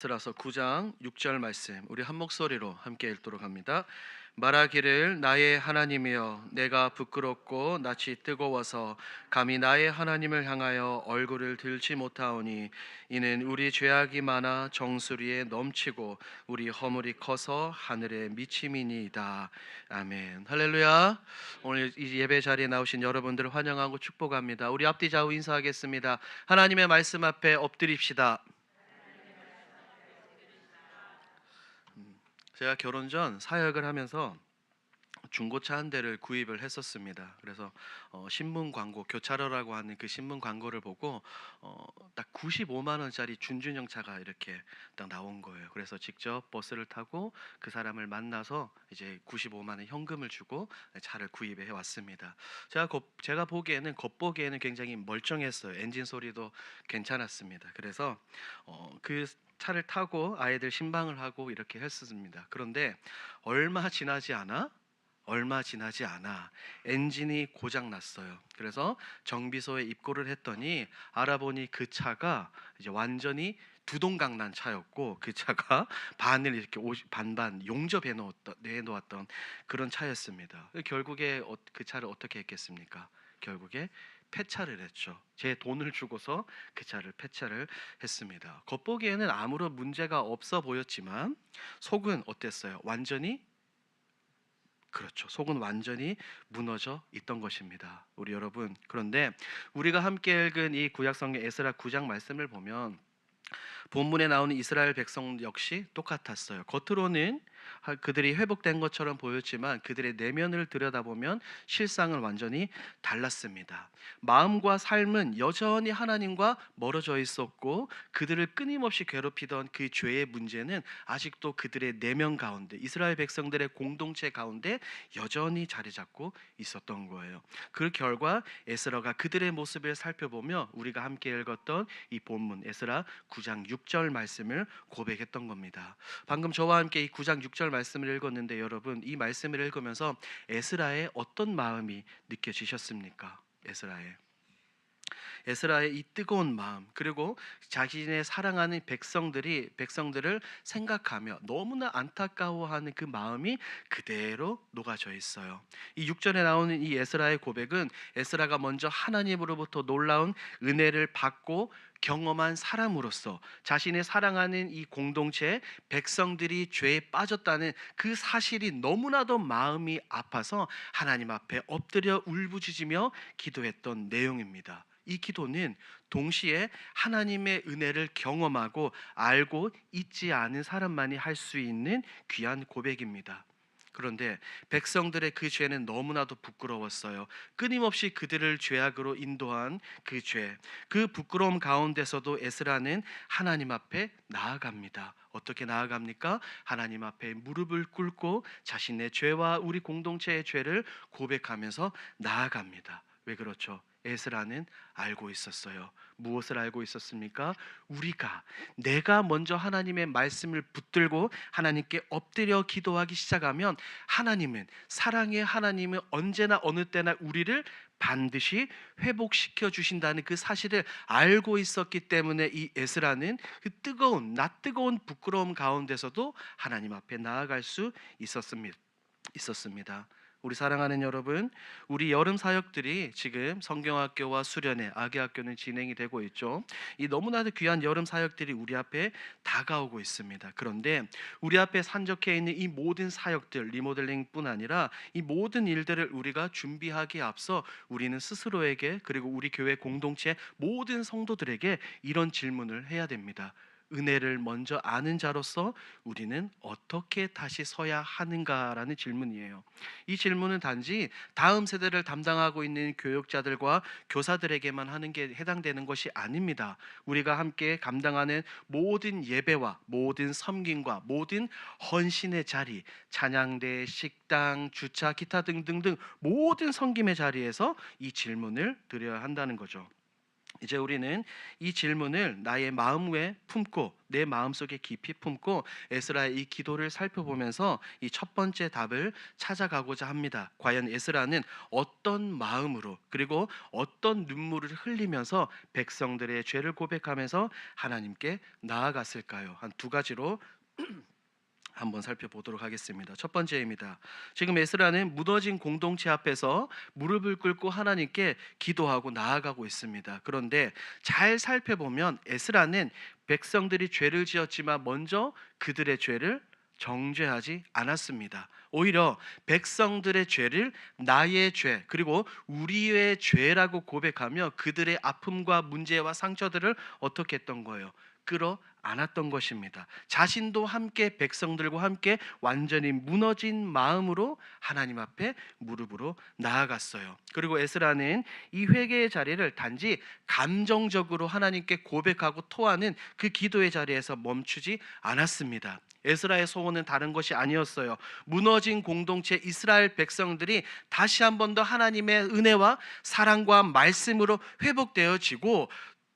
에스라서 9장 6절 말씀 우리 한 목소리로 함께 읽도록 합니다. 말하기를 나의 하나님이여 내가 부끄럽고 낯이 뜨거워서 감히 나의 하나님을 향하여 얼굴을 들지 못하오니 이는 우리 죄악이 많아 정수리에 넘치고 우리 허물이 커서 하늘에 미침이니이다. 아멘. 할렐루야. 오늘 이 예배 자리에 나오신 여러분들을 환영하고 축복합니다. 우리 앞뒤 좌우 인사하겠습니다. 하나님의 말씀 앞에 엎드립시다. 제가 결혼 전 사역을 하면서 중고차 한 대를 구입을 했었습니다. 그래서 신문 광고, 교차로라고 하는 그 신문 광고를 보고 딱 95만 원짜리 준준형 차가 이렇게 딱 나온 거예요. 그래서 직접 버스를 타고 그 사람을 만나서 이제 95만 원 현금을 주고 차를 구입해 왔습니다. 제가 보기에는 겉보기에는 굉장히 멀쩡했어요. 엔진 소리도 괜찮았습니다. 그래서 그 차를 타고 아이들 신방을 하고 이렇게 했었습니다. 그런데 얼마 지나지 않아 얼마 지나지 않아 엔진이 고장 났어요. 그래서 정비소에 입고를 했더니 알아보니 그 차가 이제 완전히 두동강 난 차였고, 그 차가 반을 이렇게 반반 용접해 내놓았던 그런 차였습니다. 결국에 그 차를 어떻게 했겠습니까? 결국에 폐차를 했죠. 제 돈을 주고서 그 차를 폐차를 했습니다. 겉보기에는 아무런 문제가 없어 보였지만 속은 어땠어요? 그렇죠. 속은 완전히 무너져 있던 것입니다. 우리 여러분. 그런데 우리가 함께 읽은 이 구약성경 에스라 9장 말씀을 보면 본문에 나오는 이스라엘 백성 역시 똑같았어요. 겉으로는 그들이 회복된 것처럼 보였지만 그들의 내면을 들여다보면 실상은 완전히 달랐습니다. 마음과 삶은 여전히 하나님과 멀어져 있었고, 그들을 끊임없이 괴롭히던 그 죄의 문제는 아직도 그들의 내면 가운데, 이스라엘 백성들의 공동체 가운데 여전히 자리 잡고 있었던 거예요. 그 결과 에스라가 그들의 모습을 살펴보며 우리가 함께 읽었던 이 본문 에스라 9장 6절 말씀을 고백했던 겁니다. 방금 저와 함께 이 9장 6절 말씀을 읽었는데, 여러분 이 말씀을 읽으면서 에스라의 어떤 마음이 느껴지셨습니까? 에스라의 이 뜨거운 마음, 그리고 자신의 사랑하는 백성들을 생각하며 너무나 안타까워하는 그 마음이 그대로 녹아져 있어요. 이 6절에 나오는 이 에스라의 고백은 에스라가 먼저 하나님으로부터 놀라운 은혜를 받고 경험한 사람으로서 자신의 사랑하는 이 공동체 백성들이 죄에 빠졌다는 그 사실이 너무나도 마음이 아파서 하나님 앞에 엎드려 울부짖으며 기도했던 내용입니다. 이 기도는 동시에 하나님의 은혜를 경험하고 알고 잊지 않은 사람만이 할 수 있는 귀한 고백입니다. 그런데 백성들의 그 죄는 너무나도 부끄러웠어요. 끊임없이 그들을 죄악으로 인도한 그 죄, 그 부끄러움 가운데서도 에스라는 하나님 앞에 나아갑니다. 어떻게 나아갑니까? 하나님 앞에 무릎을 꿇고 자신의 죄와 우리 공동체의 죄를 고백하면서 나아갑니다. 왜 그렇죠? 에스라는 알고 있었어요. 무엇을 알고 있었습니까? 내가 먼저 하나님의 말씀을 붙들고 하나님께 엎드려 기도하기 시작하면 하나님은, 사랑의 하나님은 언제나 어느 때나 우리를 반드시 회복시켜 주신다는 그 사실을 알고 있었기 때문에 이 에스라는 그 뜨거운 부끄러움 가운데서도 하나님 앞에 나아갈 수 있었습니다. 우리 사랑하는 여러분, 우리 여름 사역들이 지금 성경학교와 수련회, 아기학교는 진행이 되고 있죠. 이 너무나도 귀한 여름 사역들이 우리 앞에 다가오고 있습니다. 그런데 우리 앞에 산적해 있는 이 모든 사역들, 리모델링뿐 아니라 이 모든 일들을 우리가 준비하기에 앞서 우리는 스스로에게, 그리고 우리 교회 공동체 모든 성도들에게 이런 질문을 해야 됩니다. 은혜를 먼저 아는 자로서 우리는 어떻게 다시 서야 하는가라는 질문이에요. 이 질문은 단지 다음 세대를 담당하고 있는 교육자들과 교사들에게만 하는 게 해당되는 것이 아닙니다. 우리가 함께 감당하는 모든 예배와 모든 섬김과 모든 헌신의 자리, 찬양대, 식당, 주차, 기타 등등등 모든 섬김의 자리에서 이 질문을 드려야 한다는 거죠. 이제 우리는 이 질문을 나의 마음에 품고 내 마음속에 깊이 품고 에스라의 이 기도를 살펴보면서 이 첫 번째 답을 찾아가고자 합니다. 과연 에스라는 어떤 마음으로 그리고 어떤 눈물을 흘리면서 백성들의 죄를 고백하면서 하나님께 나아갔을까요? 한 두 가지로 한번 살펴보도록 하겠습니다. 첫 번째입니다. 지금 에스라는 무너진 공동체 앞에서 무릎을 꿇고 하나님께 기도하고 나아가고 있습니다. 그런데 잘 살펴보면 에스라는 백성들이 죄를 지었지만 먼저 그들의 죄를 정죄하지 않았습니다. 오히려 백성들의 죄를 나의 죄 그리고 우리의 죄라고 고백하며 그들의 아픔과 문제와 상처들을 어떻게 했던 거예요? 끌어 안았던 것입니다. 자신도 함께 백성들과 함께 완전히 무너진 마음으로 하나님 앞에 무릎으로 나아갔어요. 그리고 에스라는 이 회개의 자리를 단지 감정적으로 하나님께 고백하고 토하는 그 기도의 자리에서 멈추지 않았습니다. 에스라의 소원은 다른 것이 아니었어요. 무너진 공동체 이스라엘 백성들이 다시 한 번 더 하나님의 은혜와 사랑과 말씀으로 회복되어지고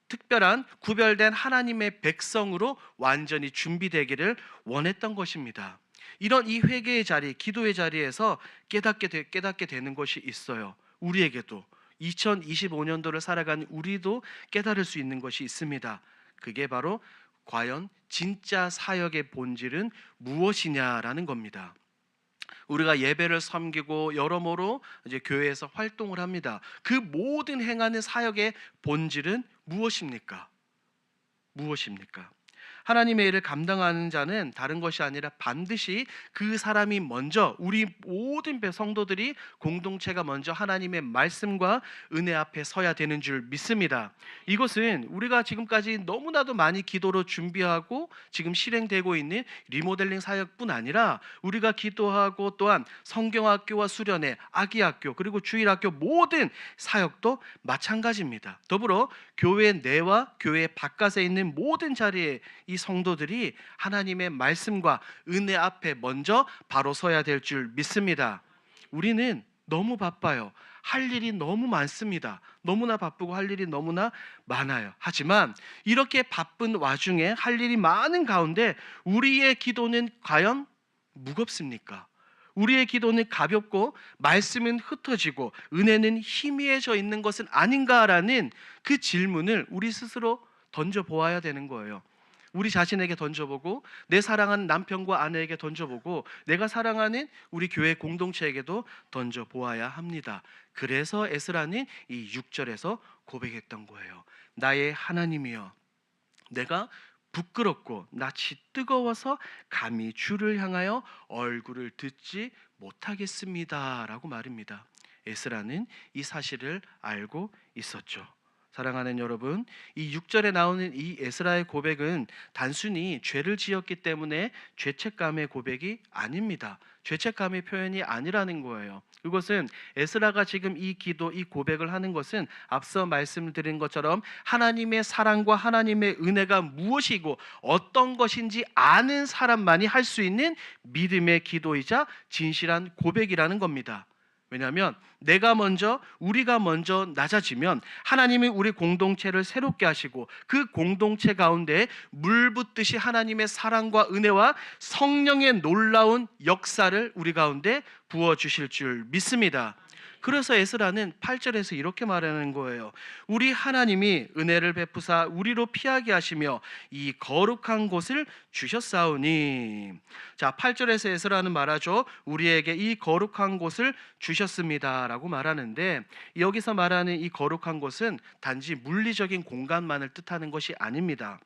특별한 구별된 하나님의 백성으로 완전히 준비되기를 원했던 것입니다. 이런 이 회개의 자리, 기도의 자리에서 깨닫게 되는 것이 있어요. 우리에게도 2025년도를 살아가는 우리도 깨달을 수 있는 것이 있습니다. 그게 바로 과연 진짜 사역의 본질은 무엇이냐라는 겁니다. 우리가 예배를 섬기고 여러모로 이제 교회에서 활동을 합니다. 그 모든 행하는 사역의 본질은 무엇입니까? 무엇입니까? 하나님의 일을 감당하는 자는 다른 것이 아니라 반드시 그 사람이 먼저 우리 모든 성도들이 공동체가 먼저 하나님의 말씀과 은혜 앞에 서야 되는 줄 믿습니다. 이것은 우리가 지금까지 너무나도 많이 기도로 준비하고 지금 실행되고 있는 리모델링 사역뿐 아니라 우리가 기도하고 또한 성경학교와 수련회, 아기학교 그리고 주일학교 모든 사역도 마찬가지입니다. 더불어 교회 내와 교회 바깥에 있는 모든 자리에 이 성도들이 하나님의 말씀과 은혜 앞에 먼저 바로 서야 될 줄 믿습니다. 우리는 너무 바빠요. 할 일이 너무 많습니다. 너무나 바쁘고 할 일이 너무나 많아요. 하지만 이렇게 바쁜 와중에 할 일이 많은 가운데 우리의 기도는 과연 무겁습니까? 우리의 기도는 가볍고 말씀은 흩어지고 은혜는 희미해져 있는 것은 아닌가라는 그 질문을 우리 스스로 던져보아야 되는 거예요. 우리 자신에게 던져보고 내 사랑하는 남편과 아내에게 던져보고 내가 사랑하는 우리 교회 공동체에게도 던져보아야 합니다. 그래서 에스라는 이 6절에서 고백했던 거예요. 나의 하나님이여, 내가 부끄럽고 낯이 뜨거워서 감히 주를 향하여 얼굴을 듣지 못하겠습니다 라고 말입니다. 에스라는 이 사실을 알고 있었죠. 사랑하는 여러분, 이 6절에 나오는 이 에스라의 고백은 단순히 죄를 지었기 때문에 죄책감의 고백이 아닙니다. 죄책감의 표현이 아니라는 거예요. 이것은 에스라가 지금 이 기도, 이 고백을 하는 것은 앞서 말씀드린 것처럼 하나님의 사랑과 하나님의 은혜가 무엇이고 어떤 것인지 아는 사람만이 할 수 있는 믿음의 기도이자 진실한 고백이라는 겁니다. 왜냐하면 우리가 먼저 낮아지면 하나님이 우리 공동체를 새롭게 하시고 그 공동체 가운데 물 붓듯이 하나님의 사랑과 은혜와 성령의 놀라운 역사를 우리 가운데 부어주실 줄 믿습니다. 그래서 에스라는 8절에서 이렇게 말하는 거예요. 우리 하나님이 은혜를 베푸사 우리로 피하게 하시며 이 거룩한 곳을 주셨사오니. 자, 8절에서 에스라는 말하죠. 우리에게 이 거룩한 곳을 주셨습니다라고 말하는데 여기서 말하는 이 거룩한 곳은 단지 물리적인 공간만을 뜻하는 것이 아닙니다.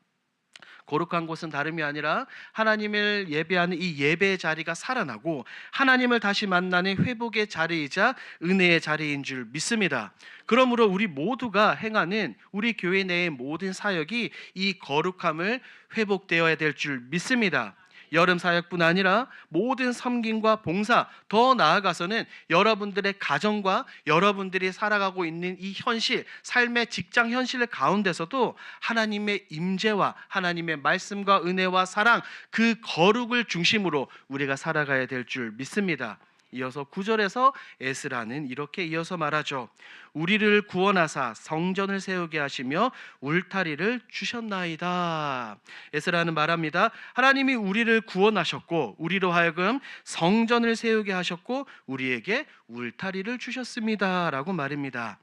거룩한 곳은 다름이 아니라 하나님을 예배하는 이 예배의 자리가 살아나고 하나님을 다시 만나는 회복의 자리이자 은혜의 자리인 줄 믿습니다. 그러므로 우리 모두가 행하는 우리 교회 내의 모든 사역이 이 거룩함을 회복되어야 될 줄 믿습니다. 여름 사역뿐 아니라 모든 섬김과 봉사, 더 나아가서는 여러분들의 가정과 여러분들이 살아가고 있는 이 현실, 삶의 직장 현실 가운데서도 하나님의 임재와 하나님의 말씀과 은혜와 사랑, 그 거룩을 중심으로 우리가 살아가야 될 줄 믿습니다. 이어서 9절에서 에스라는 이렇게 이어서 말하죠. 우리를 구원하사 성전을 세우게 하시며 울타리를 주셨나이다. 에스라는 말합니다. 하나님이 우리를 구원하셨고 우리로 하여금 성전을 세우게 하셨고 우리에게 울타리를 주셨습니다 라고 말입니다.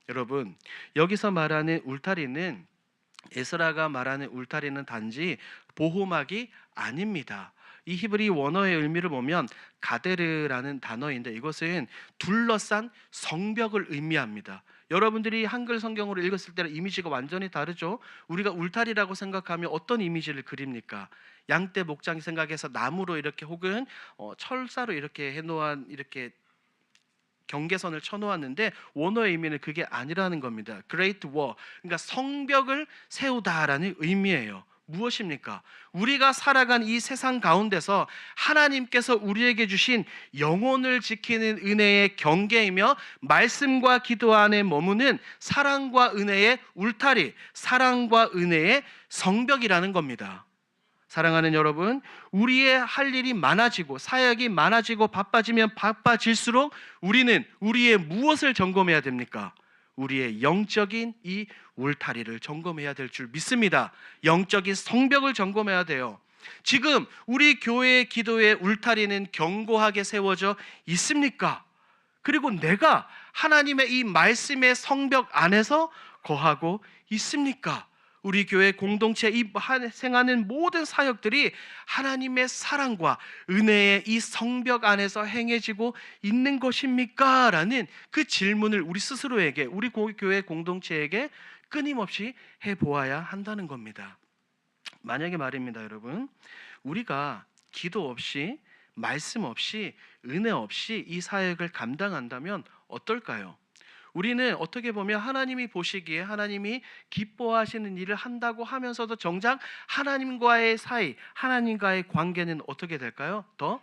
여러분, 여기서 말하는 울타리는, 에스라가 말하는 울타리는 단지 보호막이 아닙니다. 이 히브리 원어의 의미를 보면 가데르라는 단어인데 이것은 둘러싼 성벽을 의미합니다. 여러분들이 한글 성경으로 읽었을 때는 이미지가 완전히 다르죠. 우리가 울타리라고 생각하면 어떤 이미지를 그립니까? 양떼 목장 생각해서 나무로 이렇게 혹은 철사로 이렇게 해놓은 이렇게 경계선을 쳐놓았는데 원어의 의미는 그게 아니라는 겁니다. Great Wall, 그러니까 성벽을 세우다라는 의미예요. 무엇입니까? 우리가 살아간 이 세상 가운데서 하나님께서 우리에게 주신 영혼을 지키는 은혜의 경계이며 말씀과 기도 안에 머무는 사랑과 은혜의 울타리, 사랑과 은혜의 성벽이라는 겁니다. 사랑하는 여러분, 우리의 할 일이 많아지고 사역이 많아지고 바빠지면 바빠질수록 우리는 우리의 무엇을 점검해야 됩니까? 우리의 영적인 이 울타리를 점검해야 될 줄 믿습니다. 영적인 성벽을 점검해야 돼요. 지금 우리 교회의 기도의 울타리는 견고하게 세워져 있습니까? 그리고 내가 하나님의 이 말씀의 성벽 안에서 거하고 있습니까? 우리 교회 공동체 이 생하는 모든 사역들이 하나님의 사랑과 은혜의 이 성벽 안에서 행해지고 있는 것입니까? 라는 그 질문을 우리 스스로에게, 우리 교회 공동체에게 끊임없이 해보아야 한다는 겁니다. 만약에 말입니다, 여러분, 우리가 기도 없이, 말씀 없이, 은혜 없이 이 사역을 감당한다면 어떨까요? 우리는 어떻게 보면 하나님이 보시기에 하나님이 기뻐하시는 일을 한다고 하면서도 정작 하나님과의 사이, 하나님과의 관계는 어떻게 될까요? 더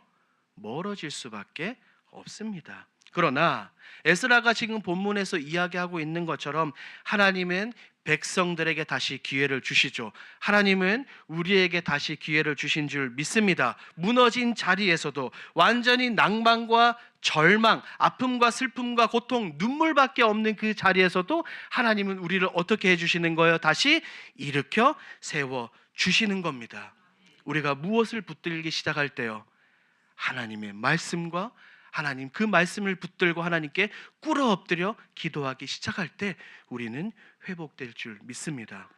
멀어질 수밖에 없습니다. 그러나 에스라가 지금 본문에서 이야기하고 있는 것처럼 하나님은 백성들에게 다시 기회를 주시죠. 하나님은 우리에게 다시 기회를 주신 줄 믿습니다. 무너진 자리에서도, 완전히 낭만과 절망, 아픔과 슬픔과 고통, 눈물밖에 없는 그 자리에서도 하나님은 우리를 어떻게 해주시는 거예요? 다시 일으켜 세워 주시는 겁니다. 우리가 무엇을 붙들기 시작할 때요? 하나님의 말씀과 하나님 그 말씀을 붙들고 하나님께 꿇어 엎드려 기도하기 시작할 때 우리는 회복될 줄 믿습니다.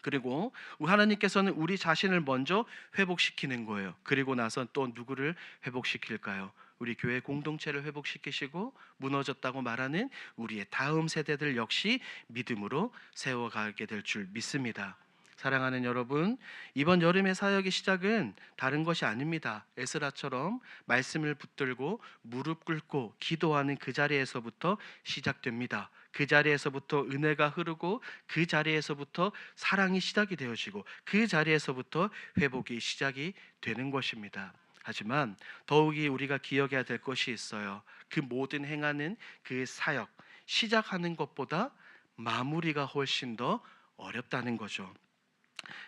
그리고 하나님께서는 우리 자신을 먼저 회복시키는 거예요. 그리고 나서 또 누구를 회복시킬까요? 우리 교회 공동체를 회복시키시고 무너졌다고 말하는 우리의 다음 세대들 역시 믿음으로 세워가게 될 줄 믿습니다. 사랑하는 여러분, 이번 여름의 사역의 시작은 다른 것이 아닙니다. 에스라처럼 말씀을 붙들고 무릎 꿇고 기도하는 그 자리에서부터 시작됩니다. 그 자리에서부터 은혜가 흐르고 그 자리에서부터 사랑이 시작이 되어지고 그 자리에서부터 회복이 시작이 되는 것입니다. 하지만 더욱이 우리가 기억해야 될 것이 있어요. 그 모든 행하는 그 사역, 시작하는 것보다 마무리가 훨씬 더 어렵다는 거죠.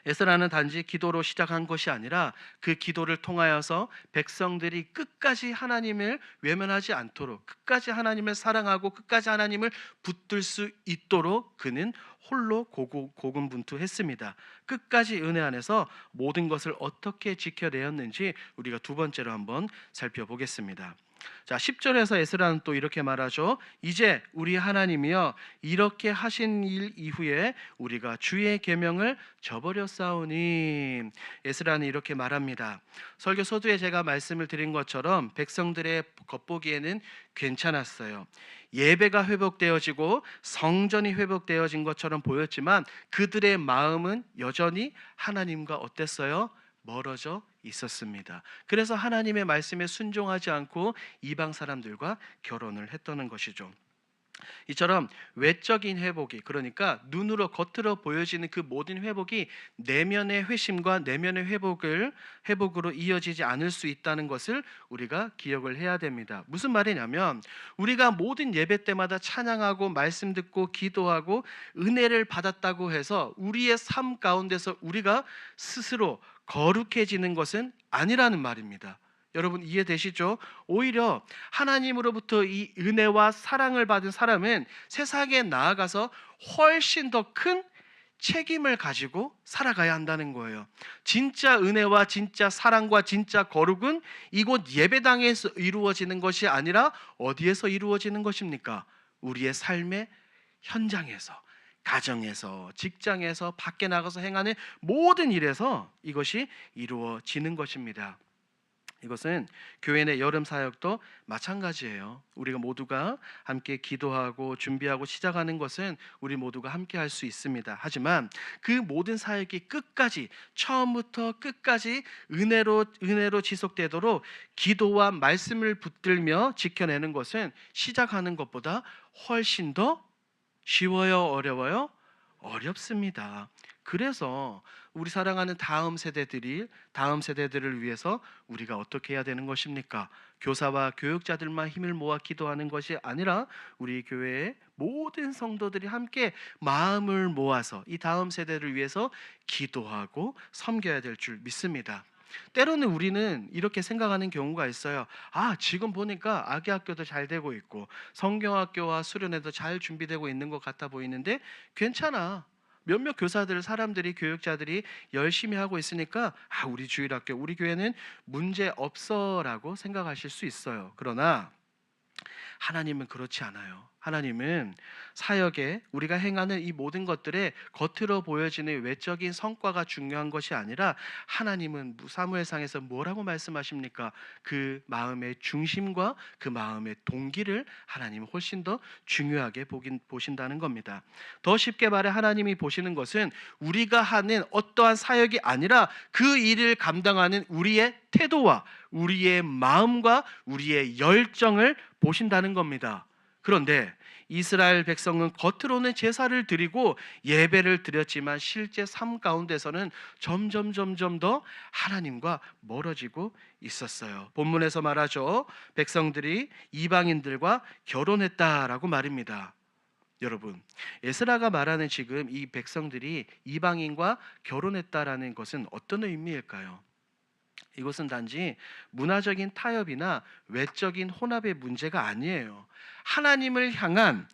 에스라는 단지 기도로 시작한 것이 아니라 그 기도를 통하여서 백성들이 끝까지 하나님을 외면하지 않도록, 끝까지 하나님을 사랑하고 끝까지 하나님을 붙들 수 있도록 그는 홀로 고군분투했습니다. 끝까지 은혜 안에서 모든 것을 어떻게 지켜내었는지 우리가 두 번째로 한번 살펴보겠습니다. 자, 10절에서 에스라는 또 이렇게 말하죠. 이제 우리 하나님이여 이렇게 하신 일 이후에 우리가 주의 계명을 저버렸사오니. 에스라는 이렇게 말합니다. 설교 서두에 제가 말씀을 드린 것처럼 백성들의 겉보기에는 괜찮았어요. 예배가 회복되어지고 성전이 회복되어진 것처럼 보였지만 그들의 마음은 여전히 하나님과 어땠어요? 멀어져 있었습니다. 그래서 하나님의 말씀에 순종하지 않고 이방 사람들과 결혼을 했다는 것이죠. 이처럼 외적인 회복이, 그러니까 눈으로 겉으로 보여지는 그 모든 회복이 내면의 회심과 내면의 회복으로 이어지지 않을 수 있다는 것을 우리가 기억을 해야 됩니다. 무슨 말이냐면 우리가 모든 예배 때마다 찬양하고 말씀 듣고 기도하고 은혜를 받았다고 해서 우리의 삶 가운데서 우리가 스스로 거룩해지는 것은 아니라는 말입니다. 여러분 이해되시죠? 오히려 하나님으로부터 이 은혜와 사랑을 받은 사람은 세상에 나아가서 훨씬 더 큰 책임을 가지고 살아가야 한다는 거예요. 진짜 은혜와 진짜 사랑과 진짜 거룩은 이곳 예배당에서 이루어지는 것이 아니라 어디에서 이루어지는 것입니까? 우리의 삶의 현장에서, 가정에서, 직장에서, 밖에 나가서 행하는 모든 일에서 이것이 이루어지는 것입니다. 이것은 교회 내 여름 사역도 마찬가지예요. 우리가 모두가 함께 기도하고 준비하고 시작하는 것은 우리 모두가 함께 할 수 있습니다. 하지만 그 모든 사역이 끝까지, 처음부터 끝까지 은혜로 지속되도록 기도와 말씀을 붙들며 지켜내는 것은 시작하는 것보다 훨씬 더 쉬워요, 어려워요? 어렵습니다. 그래서 우리 사랑하는 다음 세대들을 위해서 우리가 어떻게 해야 되는 것입니까? 교사와 교육자들만 힘을 모아 기도하는 것이 아니라 우리 교회의 모든 성도들이 함께 마음을 모아서 이 다음 세대를 위해서 기도하고 섬겨야 될 줄 믿습니다. 때로는 우리는 이렇게 생각하는 경우가 있어요. 지금 보니까 아기 학교도 잘 되고 있고 성경학교와 수련회도 잘 준비되고 있는 것 같아 보이는데 괜찮아. 몇몇 사람들이 교육자들이 열심히 하고 있으니까 우리 주일학교, 우리 교회는 문제 없어라고 생각하실 수 있어요. 그러나 하나님은 그렇지 않아요. 하나님은 사역에 우리가 행하는 이 모든 것들에 겉으로 보여지는 외적인 성과가 중요한 것이 아니라 하나님은 사무엘상에서 뭐라고 말씀하십니까? 그 마음의 중심과 그 마음의 동기를 하나님은 훨씬 더 중요하게 보신다는 겁니다. 더 쉽게 말해 하나님이 보시는 것은 우리가 하는 어떠한 사역이 아니라 그 일을 감당하는 우리의 태도와 우리의 마음과 우리의 열정을 보신다는 겁니다. 그런데 이스라엘 백성은 겉으로는 제사를 드리고 예배를 드렸지만 실제 삶 가운데서는 점점 더 하나님과 멀어지고 있었어요. 본문에서 말하죠. 백성들이 이방인들과 결혼했다라고 말입니다. 여러분, 에스라가 말하는 지금 이 백성들이 이방인과 결혼했다라는 것은 어떤 의미일까요? 이것은 단지 문화적인 타협이나 외적인 혼합의 문제가 아니에요. 하나님을 향한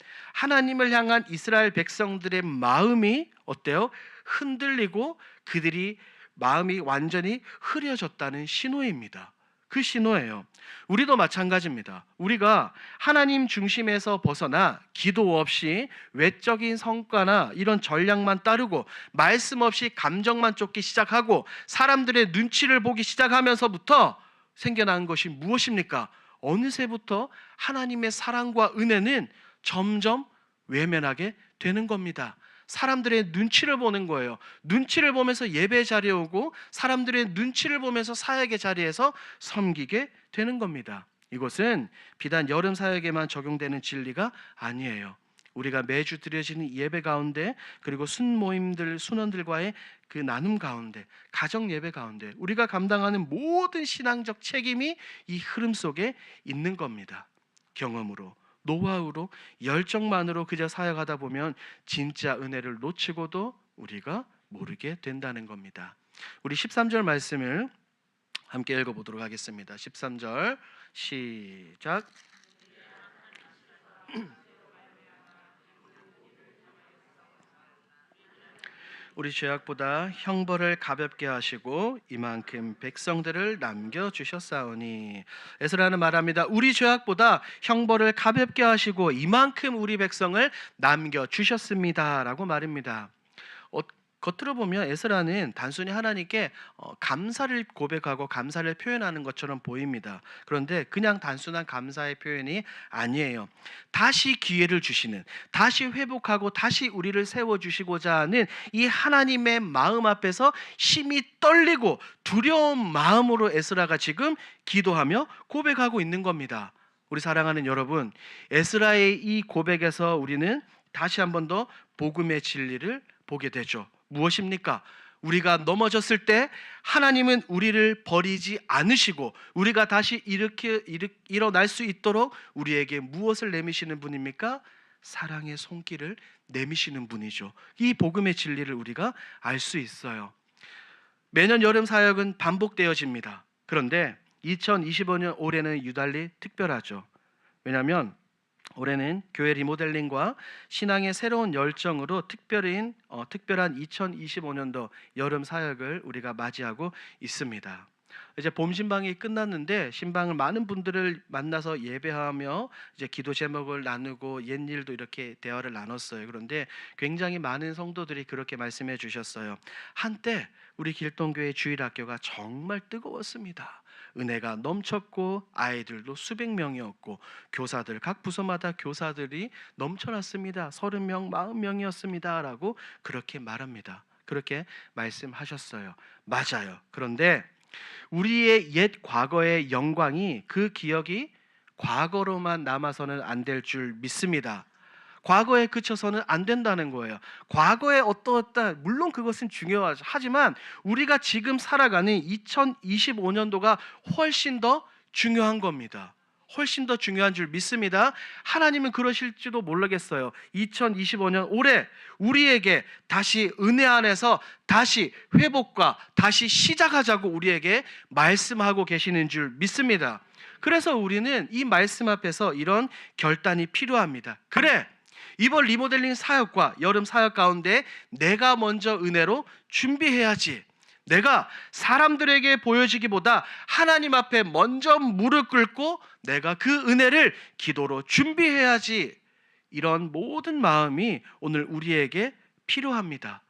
이스라엘 백성들의 마음이 어때요? 흔들리고 그들이 마음이 완전히 흐려졌다는 신호입니다. 그 신호예요. 우리도 마찬가지입니다. 우리가 하나님 중심에서 벗어나 기도 없이 외적인 성과나 이런 전략만 따르고 말씀 없이 감정만 쫓기 시작하고 사람들의 눈치를 보기 시작하면서부터 생겨난 것이 무엇입니까? 어느새부터 하나님의 사랑과 은혜는 점점 외면하게 되는 겁니다. 사람들의 눈치를 보는 거예요. 눈치를 보면서 예배 자리에 오고 사람들의 눈치를 보면서 사역의 자리에서 섬기게 되는 겁니다. 이것은 비단 여름 사역에만 적용되는 진리가 아니에요. 우리가 매주 드려지는 예배 가운데 그리고 순원들과의 그 나눔 가운데, 가정 예배 가운데 우리가 감당하는 모든 신앙적 책임이 이 흐름 속에 있는 겁니다. 경험으로, 노하우로, 열정만으로 그저 사역하다 보면 진짜 은혜를 놓치고도 우리가 모르게 된다는 겁니다. 우리 13절 말씀을 함께 읽어보도록 하겠습니다. 13절 시작. 우리 죄악보다 형벌을 가볍게 하시고 이만큼 백성들을 남겨주셨사오니. 에스라는 말합니다. 우리 죄악보다 형벌을 가볍게 하시고 이만큼 우리 백성을 남겨주셨습니다 라고 말입니다. 겉으로 보면 에스라는 단순히 하나님께 감사를 고백하고 감사를 표현하는 것처럼 보입니다. 그런데 그냥 단순한 감사의 표현이 아니에요. 다시 기회를 주시는, 다시 회복하고 다시 우리를 세워주시고자 하는 이 하나님의 마음 앞에서 심히 떨리고 두려운 마음으로 에스라가 지금 기도하며 고백하고 있는 겁니다. 우리 사랑하는 여러분, 에스라의 이 고백에서 우리는 다시 한 번 더 복음의 진리를 보게 되죠. 무엇입니까? 우리가 넘어졌을 때 하나님은 우리를 버리지 않으시고 우리가 다시 일어날 수 있도록 우리에게 무엇을 내미시는 분입니까? 사랑의 손길을 내미시는 분이죠. 이 복음의 진리를 우리가 알 수 있어요. 매년 여름 사역은 반복되어집니다. 그런데 2025년 올해는 유달리 특별하죠. 왜냐하면 올해는 교회 리모델링과 신앙의 새로운 열정으로 특별한 2025년도 여름 사역을 우리가 맞이하고 있습니다. 이제 봄 신방이 끝났는데 신방을 많은 분들을 만나서 예배하며 이제 기도 제목을 나누고 옛일도 이렇게 대화를 나눴어요. 그런데 굉장히 많은 성도들이 그렇게 말씀해 주셨어요. 한때 우리 길동교회 주일학교가 정말 뜨거웠습니다. 은혜가 넘쳤고 아이들도 수백 명이었고 교사들 각 부서마다 교사들이 넘쳐났습니다. 30명, 40명이었습니다. 라고 그렇게 말합니다. 그렇게 말씀하셨어요. 맞아요. 그런데 우리의 옛 과거의 영광이 그 기억이 과거로만 남아서는 안 될 줄 믿습니다. 과거에 그쳐서는 안 된다는 거예요. 과거에 어떠했다 물론 그것은 중요하죠. 하지만 우리가 지금 살아가는 2025년도가 훨씬 더 중요한 겁니다. 훨씬 더 중요한 줄 믿습니다. 하나님은 그러실지도 모르겠어요. 2025년 올해 우리에게 다시 은혜 안에서 다시 회복과 다시 시작하자고 우리에게 말씀하고 계시는 줄 믿습니다. 그래서 우리는 이 말씀 앞에서 이런 결단이 필요합니다. 그래, 이번 리모델링 사역과 여름 사역 가운데 내가 먼저 은혜로 준비해야지. 내가 사람들에게 보여지기보다 하나님 앞에 먼저 무릎 꿇고 내가 그 은혜를 기도로 준비해야지. 이런 모든 마음이 오늘 우리에게 필요합니다.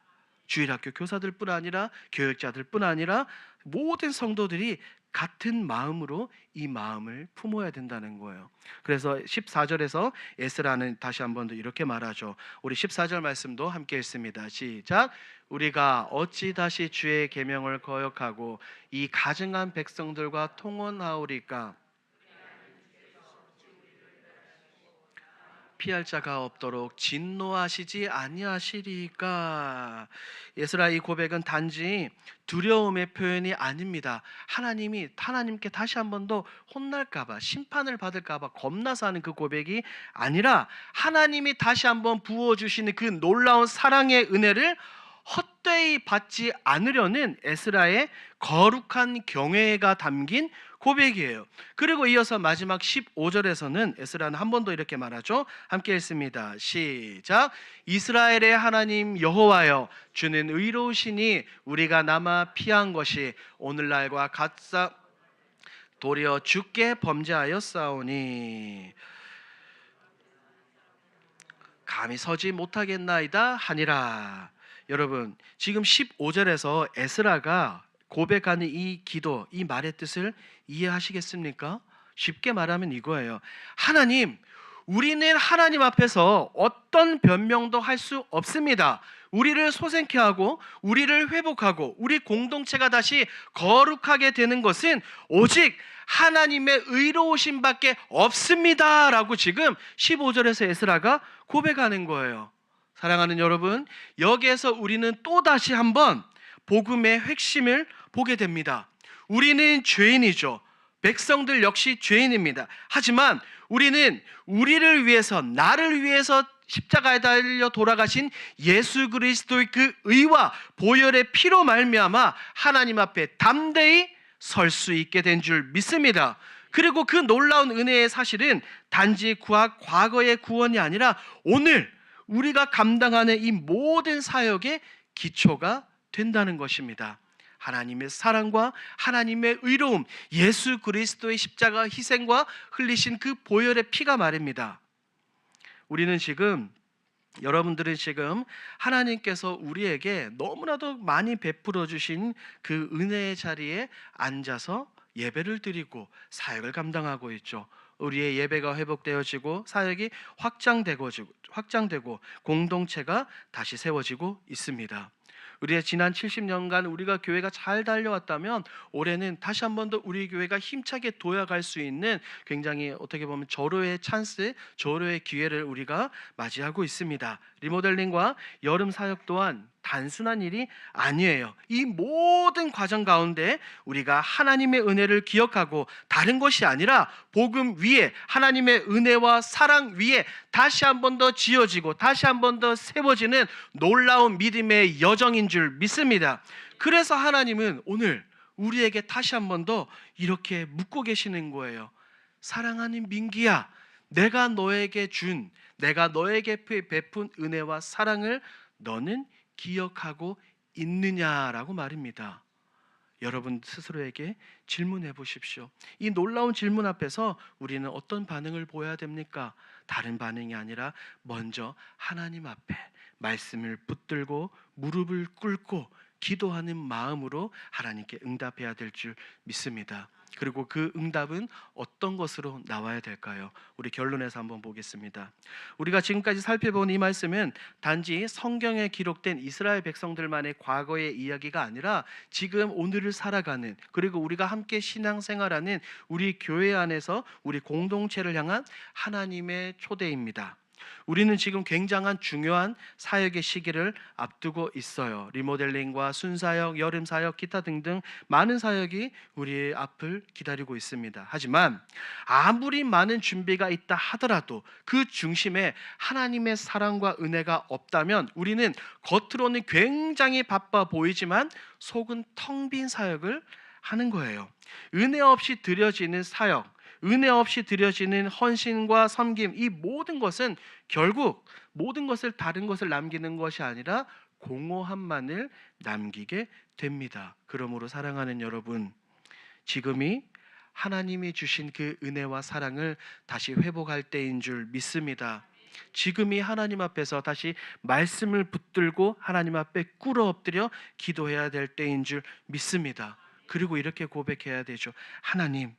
주일학교 교사들뿐 아니라 교육자들뿐 아니라 모든 성도들이 같은 마음으로 이 마음을 품어야 된다는 거예요. 그래서 14절에서 에스라는 다시 한 번 더 이렇게 말하죠. 우리 14절 말씀도 함께 읽습니다. 시작. 우리가 어찌 다시 주의 계명을 거역하고 이 가증한 백성들과 통혼하오리까? 피할 자가 없도록 진노하시지 아니하시리까? 에스라 이 고백은 단지 두려움의 표현이 아닙니다. 하나님께 다시 한 번 더 혼날까봐, 심판을 받을까봐 겁나서 하는 그 고백이 아니라 하나님이 다시 한번 부어주시는 그 놀라운 사랑의 은혜를 헛되이 받지 않으려는 에스라의 거룩한 경외가 담긴 고백이에요. 그리고 이어서 마지막 15절에서는 에스라는 한 번 더 이렇게 말하죠. 함께 읽습니다. 시작. 이스라엘의 하나님 여호와여, 주는 의로우시니 우리가 남아 피한 것이 오늘날과 같사 도리어 주께 범죄하였사오니 감히 서지 못하겠나이다 하니라. 여러분, 지금 15절에서 에스라가 고백하는 이 기도, 이 말의 뜻을 이해하시겠습니까? 쉽게 말하면 이거예요. 하나님, 우리는 하나님 앞에서 어떤 변명도 할 수 없습니다. 우리를 소생케 하고 우리를 회복하고 우리 공동체가 다시 거룩하게 되는 것은 오직 하나님의 의로우심 밖에 없습니다 라고 지금 15절에서 에스라가 고백하는 거예요. 사랑하는 여러분, 여기에서 우리는 또다시 한번 복음의 핵심을 보게 됩니다. 우리는 죄인이죠. 백성들 역시 죄인입니다. 하지만 우리는 우리를 위해서, 나를 위해서 십자가에 달려 돌아가신 예수 그리스도의 그 의와 보혈의 피로 말미암아 하나님 앞에 담대히 설 수 있게 된 줄 믿습니다. 그리고 그 놀라운 은혜의 사실은 단지 과거의 구원이 아니라 오늘 우리가 감당하는 이 모든 사역의 기초가 된다는 것입니다. 하나님의 사랑과 하나님의 의로움, 예수 그리스도의 십자가 희생과 흘리신 그 보혈의 피가 말입니다. 여러분들은 지금 하나님께서 우리에게 너무나도 많이 베풀어 주신 그 은혜의 자리에 앉아서 예배를 드리고 사역을 감당하고 있죠. 우리의 예배가 회복되어지고 사역이 확장되고 공동체가 다시 세워지고 있습니다. 우리의 지난 70년간 우리가 교회가 잘 달려왔다면 올해는 다시 한 번 더 우리 교회가 힘차게 도약할 수 있는 굉장히 어떻게 보면 절호의 찬스, 절호의 기회를 우리가 맞이하고 있습니다. 리모델링과 여름 사역 또한 단순한 일이 아니에요. 이 모든 과정 가운데 우리가 하나님의 은혜를 기억하고 다른 것이 아니라 복음 위에 하나님의 은혜와 사랑 위에 다시 한 번 더 지어지고 다시 한 번 더 세워지는 놀라운 믿음의 여정인 줄 믿습니다. 그래서 하나님은 오늘 우리에게 다시 한 번 더 이렇게 묻고 계시는 거예요. 사랑하는 민기야, 내가 너에게 베푼 은혜와 사랑을 너는 기억하고 있느냐라고 말입니다. 여러분 스스로에게 질문해 보십시오. 이 놀라운 질문 앞에서 우리는 어떤 반응을 보여야 됩니까? 다른 반응이 아니라 먼저 하나님 앞에 말씀을 붙들고 무릎을 꿇고 기도하는 마음으로 하나님께 응답해야 될 줄 믿습니다. 그리고 그 응답은 어떤 것으로 나와야 될까요? 우리 결론에서 한번 보겠습니다. 우리가 지금까지 살펴본 이 말씀은 단지 성경에 기록된 이스라엘 백성들만의 과거의 이야기가 아니라 지금 오늘을 살아가는, 그리고 우리가 함께 신앙생활하는 우리 교회 안에서 우리 공동체를 향한 하나님의 초대입니다. 우리는 지금 굉장한 중요한 사역의 시기를 앞두고 있어요. 리모델링과 순사역, 여름사역, 기타 등등 많은 사역이 우리의 앞을 기다리고 있습니다. 하지만 아무리 많은 준비가 있다 하더라도 그 중심에 하나님의 사랑과 은혜가 없다면 우리는 겉으로는 굉장히 바빠 보이지만 속은 텅 빈 사역을 하는 거예요. 은혜 없이 드려지는 사역, 은혜 없이 드려지는 헌신과 섬김, 이 모든 것은 결국 모든 것을, 다른 것을 남기는 것이 아니라 공허함만을 남기게 됩니다. 그러므로 사랑하는 여러분, 지금이 하나님이 주신 그 은혜와 사랑을 다시 회복할 때인 줄 믿습니다. 지금이 하나님 앞에서 다시 말씀을 붙들고 하나님 앞에 꿇어 엎드려 기도해야 될 때인 줄 믿습니다. 그리고 이렇게 고백해야 되죠. 하나님,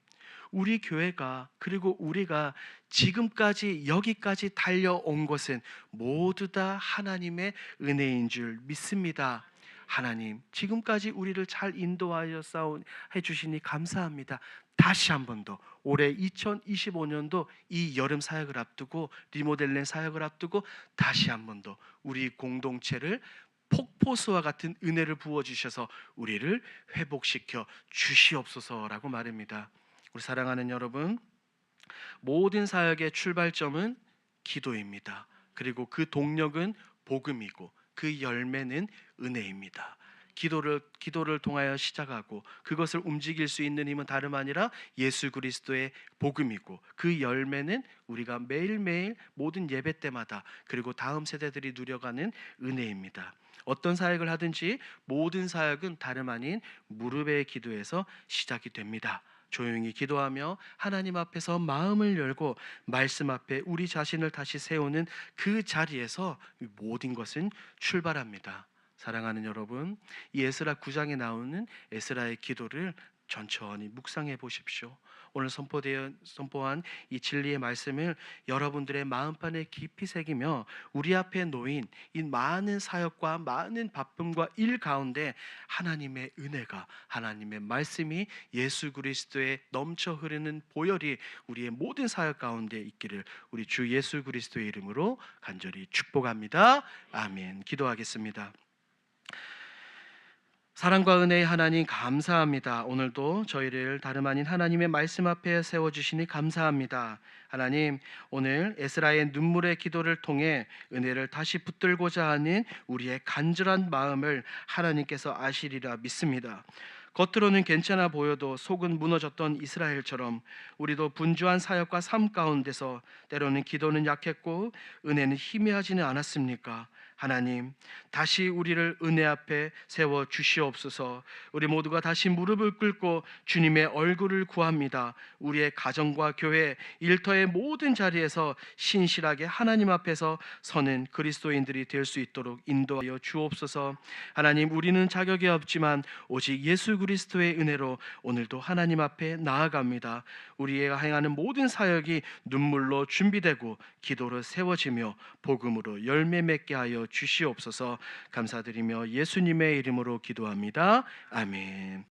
우리 교회가, 그리고 우리가 지금까지 여기까지 달려온 것은 모두 다 하나님의 은혜인 줄 믿습니다. 하나님, 지금까지 우리를 잘 인도하여 해 주시니 감사합니다. 다시 한 번 더 올해 2025년도 이 여름 사역을 앞두고, 리모델링 사역을 앞두고 다시 한 번 더 우리 공동체를 폭포수와 같은 은혜를 부어 주셔서 우리를 회복시켜 주시옵소서라고 말입니다. 우리 사랑하는 여러분, 모든 사역의 출발점은 기도입니다. 그리고 그 동력은 복음이고 그 열매는 은혜입니다. 기도를 통하여 시작하고 그것을 움직일 수 있는 힘은 다름 아니라 예수 그리스도의 복음이고, 그 열매는 우리가 매일매일 모든 예배 때마다 그리고 다음 세대들이 누려가는 은혜입니다. 어떤 사역을 하든지 모든 사역은 다름 아닌 무릎의 기도에서 시작이 됩니다. 조용히 기도하며 하나님 앞에서 마음을 열고 말씀 앞에 우리 자신을 다시 세우는 그 자리에서 모든 것은 출발합니다. 사랑하는 여러분, 이 에스라 9장에 나오는 에스라의 기도를 천천히 묵상해 보십시오. 오늘 선포한 이 진리의 말씀을 여러분들의 마음판에 깊이 새기며 우리 앞에 놓인 이 많은 사역과 많은 바쁨과 일 가운데 하나님의 은혜가, 하나님의 말씀이, 예수 그리스도의 넘쳐 흐르는 보혈이 우리의 모든 사역 가운데 있기를 우리 주 예수 그리스도의 이름으로 간절히 축복합니다. 아멘. 기도하겠습니다. 사랑과 은혜의 하나님, 감사합니다. 오늘도 저희를 다름 아닌 하나님의 말씀 앞에 세워주시니 감사합니다. 하나님, 오늘 에스라의 눈물의 기도를 통해 은혜를 다시 붙들고자 하는 우리의 간절한 마음을 하나님께서 아시리라 믿습니다. 겉으로는 괜찮아 보여도 속은 무너졌던 이스라엘처럼 우리도 분주한 사역과 삶 가운데서 때로는 기도는 약했고 은혜는 희미하지는 않았습니까? 하나님, 다시 우리를 은혜 앞에 세워 주시옵소서. 우리 모두가 다시 무릎을 꿇고 주님의 얼굴을 구합니다. 우리의 가정과 교회, 일터의 모든 자리에서 신실하게 하나님 앞에서 서는 그리스도인들이 될 수 있도록 인도하여 주옵소서. 하나님, 우리는 자격이 없지만 오직 예수 그리스도의 은혜로 오늘도 하나님 앞에 나아갑니다. 우리가 행하는 모든 사역이 눈물로 준비되고 기도로 세워지며 복음으로 열매 맺게 하여 주시옵소서. 감사드리며 예수님의 이름으로 기도합니다. 아멘.